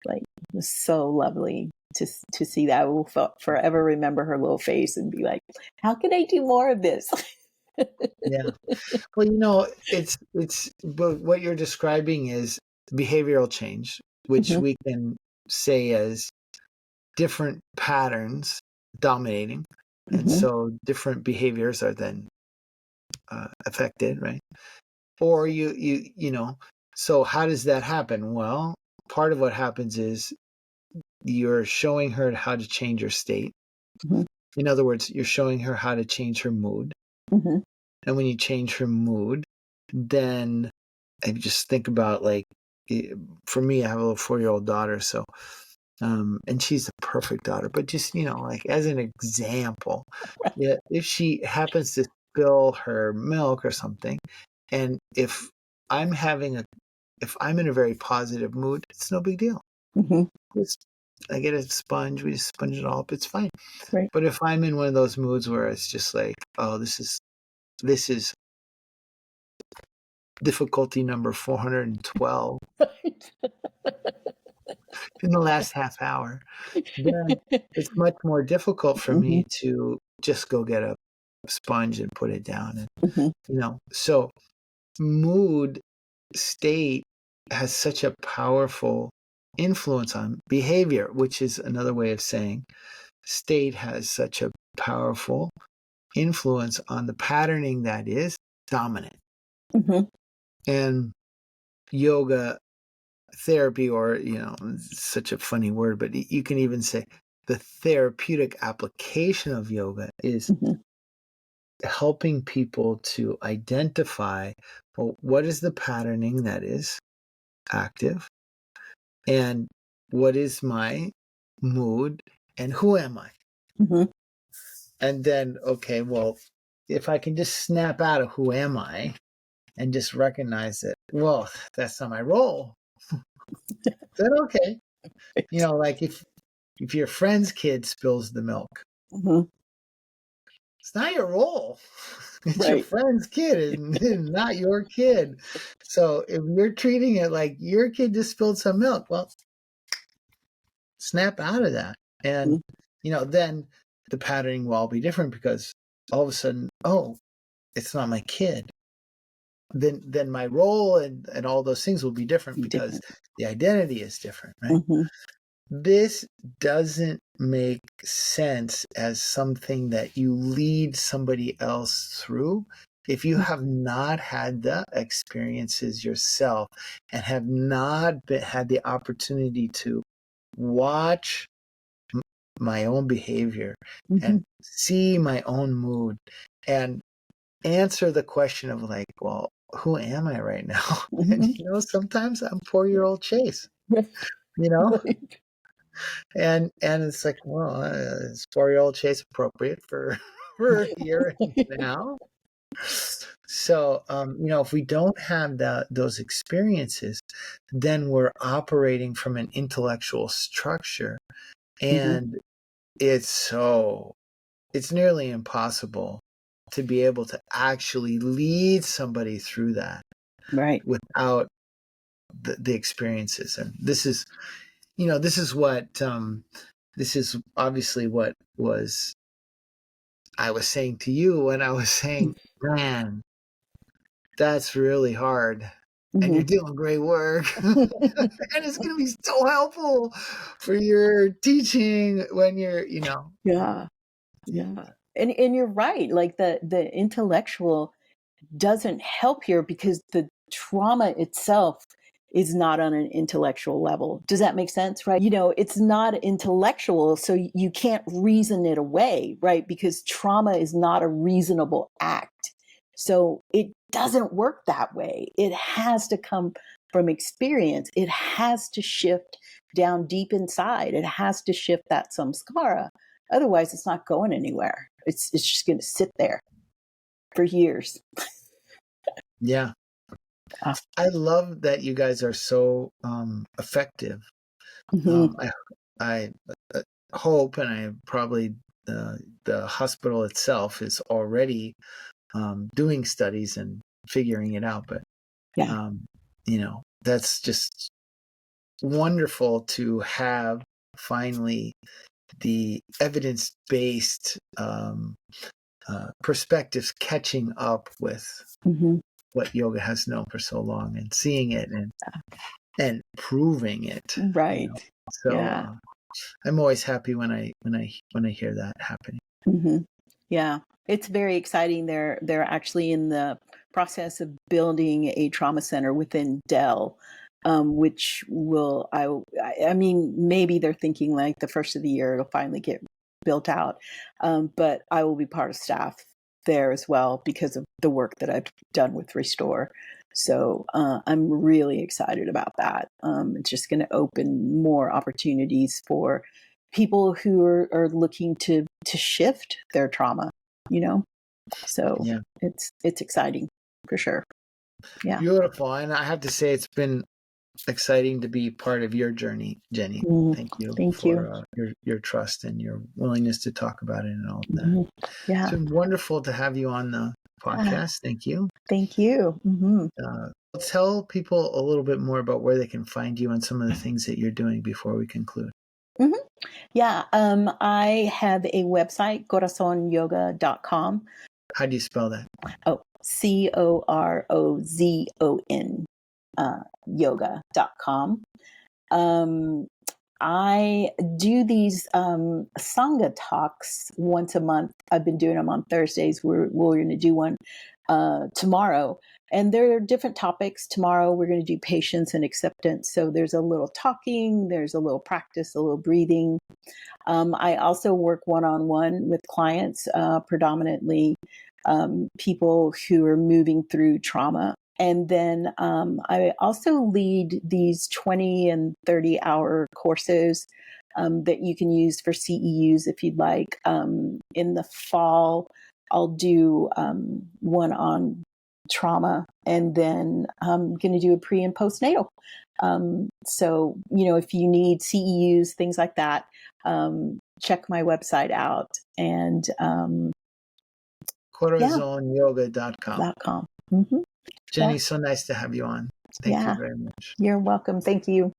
like it was so lovely to see that. I will forever remember her little face and be like, "How can I do more of this?" Yeah. Well, but what you're describing is behavioral change, which Hmm. we can say as different patterns dominating. And Hmm. so different behaviors are then affected, right? Or so how does that happen? Well, part of what happens is you're showing her how to change her state. Hmm. In other words, you're showing her how to change her mood. Hmm. And when you change her mood, then I just think about like, for me, I have a little 4-year-old daughter, so and she's the perfect daughter. But just like as an example, yeah, if she happens to spill her milk or something, and if I'm in a very positive mood, it's no big deal. Mm-hmm. Just, I get a sponge, we just sponge it all up, it's fine. Right. But if I'm in one of those moods where it's just like, oh, this is difficulty number 412 Right. in the last half hour, then it's much more difficult for Mm-hmm. me to just go get a sponge and put it down. And Mm-hmm. so mood state has such a powerful influence on behavior, which is another way of saying state has such a powerful influence on the patterning that is dominant. Mm-hmm. And yoga therapy, or such a funny word, but you can even say the therapeutic application of yoga is Mm-hmm. helping people to identify, well, what is the patterning that is active, and what is my mood, and who am I? Mm-hmm. And then, okay, well, if I can just snap out of who am I and just recognize that, well, that's not my role, then okay. Like if your friend's kid spills the milk, Mm-hmm. it's not your role. It's your Right. friend's kid and not your kid. So if you're treating it like your kid just spilled some milk, well, snap out of that. And, then the patterning will all be different, because all of a sudden, oh, it's not my kid. Then my role and all those things will be different, Be because different. the identity is different, right? Mm-hmm. This doesn't make sense as something that you lead somebody else through if you have not had the experiences yourself and have not had the opportunity to watch my own behavior Mm-hmm. and see my own mood and answer the question of like, well, who am I right now? And Mm-hmm. sometimes I'm 4-year-old Chase, you know? Right. And it's like, well, is 4-year-old Chase appropriate for for here and now? So, if we don't have those experiences, then we're operating from an intellectual structure, Mm-hmm. and it's nearly impossible to be able to actually lead somebody through that Right. without the experiences. And this is this is obviously what was I was saying to you when I was saying, man, that's really hard. And Mm-hmm. you're doing great work. And it's going to be so helpful for your teaching when you're. Yeah. Yeah. And you're right. Like the intellectual doesn't help here because the trauma itself is not on an intellectual level. Does that make sense? Right. It's not intellectual, so you can't reason it away, right? Because trauma is not a reasonable act. So it doesn't work that way. It has to come from experience. It has to shift down deep inside. It has to shift that samskara. Otherwise, it's not going anywhere. It's just going to sit there for years. Yeah. I love that you guys are so effective. Mm-hmm. I hope, and I probably the hospital itself is already doing studies and figuring it out. But Yeah. that's just wonderful to have finally the evidence-based perspectives catching up with Mm-hmm. what yoga has known for so long, and seeing it and proving it. Right. So Yeah. I'm always happy when I hear that happening. Mm-hmm. Yeah. It's very exciting. They're actually in the process of building a trauma center within Dell, which will I mean maybe they're thinking like the first of the year it'll finally get built out, but I will be part of staff there as well because of the work that I've done with Restore. So I'm really excited about that. It's just going to open more opportunities for people who are looking to shift their trauma, you know? So Yeah. it's exciting for sure. Yeah. Beautiful. And I have to say, it's been exciting to be part of your journey, Jenny. Thank you Thank you. for your trust and your willingness to talk about it and all of that. Yeah. It's been wonderful to have you on the podcast. Thank you. Thank you. Tell people a little bit more about where they can find you and some of the things that you're doing before we conclude. Yeah. I have a website, corazonyoga.com. How do you spell that? Oh, COROZON, yoga.com. I do these Sangha talks once a month. I've been doing them on Thursdays. We're going to do one tomorrow. And there are different topics. Tomorrow, we're going to do patience and acceptance. So there's a little talking, there's a little practice, a little breathing. I also work one-on-one with clients, predominantly people who are moving through trauma. And then I also lead these 20 and 30 hour courses that you can use for CEUs if you'd like. In the fall, I'll do one on trauma, and then I'm going to do a pre and postnatal. So, if you need CEUs, things like that, check my website out. And CorazonYoga.com. .com. Jenny, so nice to have you on. Thank you very much. You're welcome. Thank you.